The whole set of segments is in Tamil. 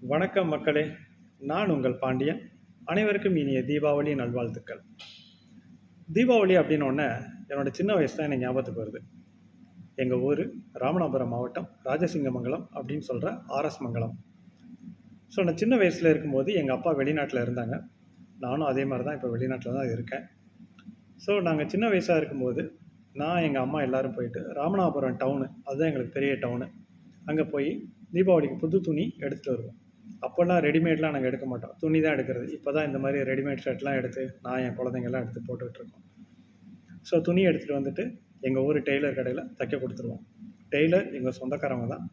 வணக்கம் மக்களே, நான் உங்கள் பாண்டியன். அனைவருக்கும் இனிய தீபாவளி நல்வாழ்த்துக்கள். தீபாவளி அப்படின்னோடனே என்னோட சின்ன வயசு தான் எனக்கு ஞாபகத்துக்கு வருது. எங்கள் ஊர் ராமநாதபுரம் மாவட்டம் ராஜசிங்கமங்கலம் அப்படின்னு சொல்கிற ஆர்எஸ் மங்கலம். ஸோ நான் சின்ன வயசில் இருக்கும்போது எங்கள் அப்பா வெளிநாட்டில் இருந்தாங்க. நானும் அதே மாதிரி தான் இப்போ வெளிநாட்டில் தான் இருக்கேன். ஸோ நாங்கள் சின்ன வயசாக இருக்கும்போது நான் எங்கள் அம்மா எல்லோரும் போயிட்டு ராமநாதபுரம் டவுனு, அதுதான் எங்களுக்கு பெரிய டவுனு, அங்கே போய் தீபாவளிக்கு புது துணி எடுத்துகிட்டு வருவோம். அப்போல்லாம் ரெடிமேட்லாம் நாங்கள் எடுக்க மாட்டோம், துணி தான் எடுக்கிறது. இப்போ தான் இந்த மாதிரி ரெடிமேட் ஷர்ட்லாம் எடுத்து நான் என் குழந்தைங்கள்லாம் எடுத்து போட்டுக்கிட்டுருக்கோம். ஸோ துணி எடுத்துகிட்டு வந்துட்டு எங்கள் ஊர் டெய்லர் கடையில் தைக்க கொடுத்துருவோம். டெய்லர் எங்கள் சொந்தக்காரவங்க தான்,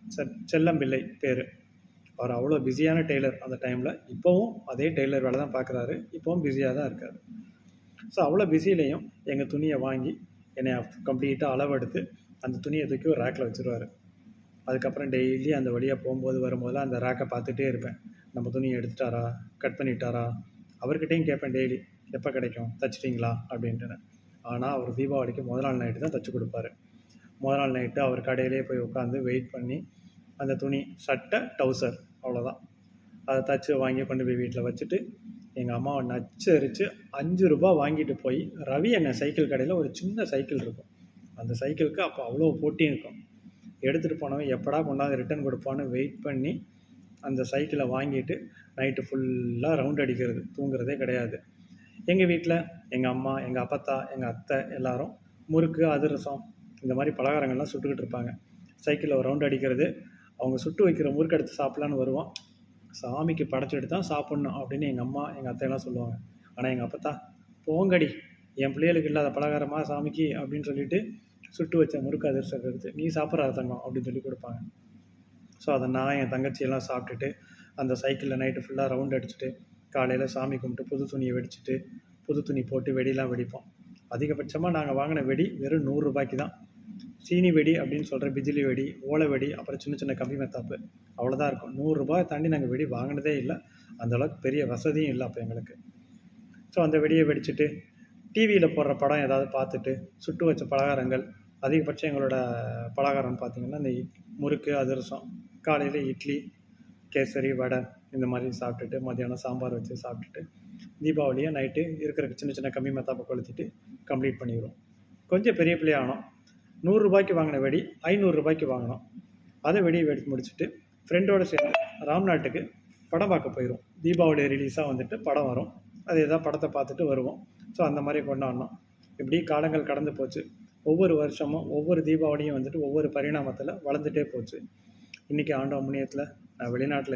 செல்லம்பிள்ளை பேர். அவர் அவ்வளோ பிஸியான டெய்லர் அந்த டைமில். இப்போவும் அதே டெய்லர் வேலை தான் பார்க்குறாரு, இப்போவும் பிஸியாக தான் இருக்கார். ஸோ அவ்வளோ பிஸிலையும் எங்கள் துணியை வாங்கி என்னை கம்ப்ளீட்டாக அளவெடுத்து அந்த துணியை தூக்கி ஒரு ரேக்கில் வச்சுருவார். அதுக்கப்புறம் டெய்லி அந்த வழியாக போகும்போது வரும்போதெல்லாம் அந்த ரேக்கை பார்த்துட்டே இருப்பேன். நம்ம துணியை எடுத்துட்டாரா, கட் பண்ணிட்டாரா. அவர்கிட்டையும் கேட்பேன் டெய்லி, எப்போ கிடைக்கும், தைச்சிட்டிங்களா அப்படின்ட்டுன்னு. ஆனால் அவர் தீபாவளிக்கு முதல் நாள் நைட்டு தான் தைச்சி கொடுப்பாரு. முதல் நாள் நைட்டு அவர் கடையிலே போய் உட்காந்து வெயிட் பண்ணி அந்த துணி, சட்டை, டவுசர், அவ்வளோதான், அதை தைச்சி வாங்கி கொண்டு போய் வீட்டில் வச்சுட்டு எங்கள் அம்மாவை நச்சரித்து 5 ரூபா வாங்கிட்டு போய் ரவி அண்ணன் சைக்கிள் கடையில் ஒரு சின்ன சைக்கிள் இருக்கும். அந்த சைக்கிளுக்கு அப்போ அவ்வளோ போட்டியும் இருக்கும். எடுத்துகிட்டு போனவன் எப்படா கொண்டாந்து ரிட்டன் கொடுப்பான்னு வெயிட் பண்ணி அந்த சைக்கிளை வாங்கிட்டு நைட்டு ஃபுல்லாக ரவுண்ட் அடிக்கிறது, தூங்குறதே கிடையாது. எங்கள் வீட்டில் எங்கள் அம்மா, எங்கள் அப்பத்தா, எங்கள் அத்தை எல்லோரும் முறுக்கு, அதிரசம், இந்த மாதிரி பலகாரங்கள்லாம் சுட்டுக்கிட்டு இருப்பாங்க. சைக்கிளில் ஒரு ரவுண்ட் அடிக்கிறது. அவங்க சுட்டு வைக்கிற முறுக்கு எடுத்து சாப்பிட்லான்னு வருவோம். சாமிக்கு படைச்சிட்டு தான் சாப்பிட்ணும் அப்படின்னு எங்கள் அம்மா, எங்கள் அத்தையெல்லாம் சொல்லுவாங்க. ஆனால் எங்கள் அப்பத்தா, போங்கடி, என் பிள்ளைகளுக்கு இல்லாத பலகாரமாக சாமிக்கு அப்படின்னு சொல்லிட்டு சுட்டு வச்ச முறுக்கு அதிரசம் எடுத்து, நீ சாப்பிட்ற தங்கம் அப்படின்னு சொல்லி கொடுப்பாங்க. ஸோ அதை நான் என் தங்கச்சியெல்லாம் சாப்பிட்டுட்டு அந்த சைக்கிளில் நைட்டு ஃபுல்லாக ரவுண்ட் அடிச்சுட்டு காலையில் சாமி கும்பிட்டு புது துணியை வெடிச்சிட்டு புது துணி போட்டு வெடிலாம் வெடிப்போம். அதிகபட்சமாக நாங்கள் வாங்கின வெடி வெறும் 100 ரூபாய்க்கு தான். சீனி வெடி அப்படின்னு சொல்கிற பிஜிலி வெடி, ஓலை வெடி, அப்புறம் சின்ன சின்ன கம்பி மெத்தாப்பு, அவ்வளோதான் இருக்கும். 100 ரூபாய் தாண்டி நாங்கள் வெடி வாங்கினதே இல்லை. அந்தளவுக்கு பெரிய வசதியும் இல்லை அப்போ எங்களுக்கு. ஸோ அந்த வெடியை வெடிச்சிட்டு டிவியில் போடுற படம் ஏதாவது பார்த்துட்டு சுட்டு வச்ச பலகாரங்கள், அதிகபட்சம் எங்களோட பலகாரம்னு பார்த்திங்கன்னா இந்த முறுக்கு, அதிரசம், காலையில் இட்லி, கேசரி, வடை, இந்த மாதிரி சாப்பிட்டுட்டு மத்தியானம் சாம்பார் வச்சு சாப்பிட்டுட்டு தீபாவளியை நைட்டு இருக்கிற சின்ன சின்ன கம்மி மெத்தாப்பை கொளுத்திட்டு கம்ப்ளீட் பண்ணிடுவோம். கொஞ்சம் பெரிய பிள்ளையானோம். 100 ரூபாய்க்கு வாங்கின வெடி 500 ரூபாய்க்கு வாங்கினோம். அதை வெடியை வெடித்து முடிச்சுட்டு ஃப்ரெண்டோடு சேர்ந்து ராம்நாட்டுக்கு படம் பார்க்க போயிடும். தீபாவளி ரிலீஸாக வந்துட்டு படம் வரும், அது எதாவது படத்தை பார்த்துட்டு வருவோம். ஸோ அந்த மாதிரி கொண்டாடினோம். இப்படி காலங்கள் கடந்து போச்சு. ஒவ்வொரு வருஷமும் ஒவ்வொரு தீபாவளியும் வந்துட்டு ஒவ்வொரு பரிணாமத்தில் வளர்ந்துட்டே போச்சு. இன்றைக்கி ஆண்டவன் புண்ணியத்தில் நான் வெளிநாட்டில்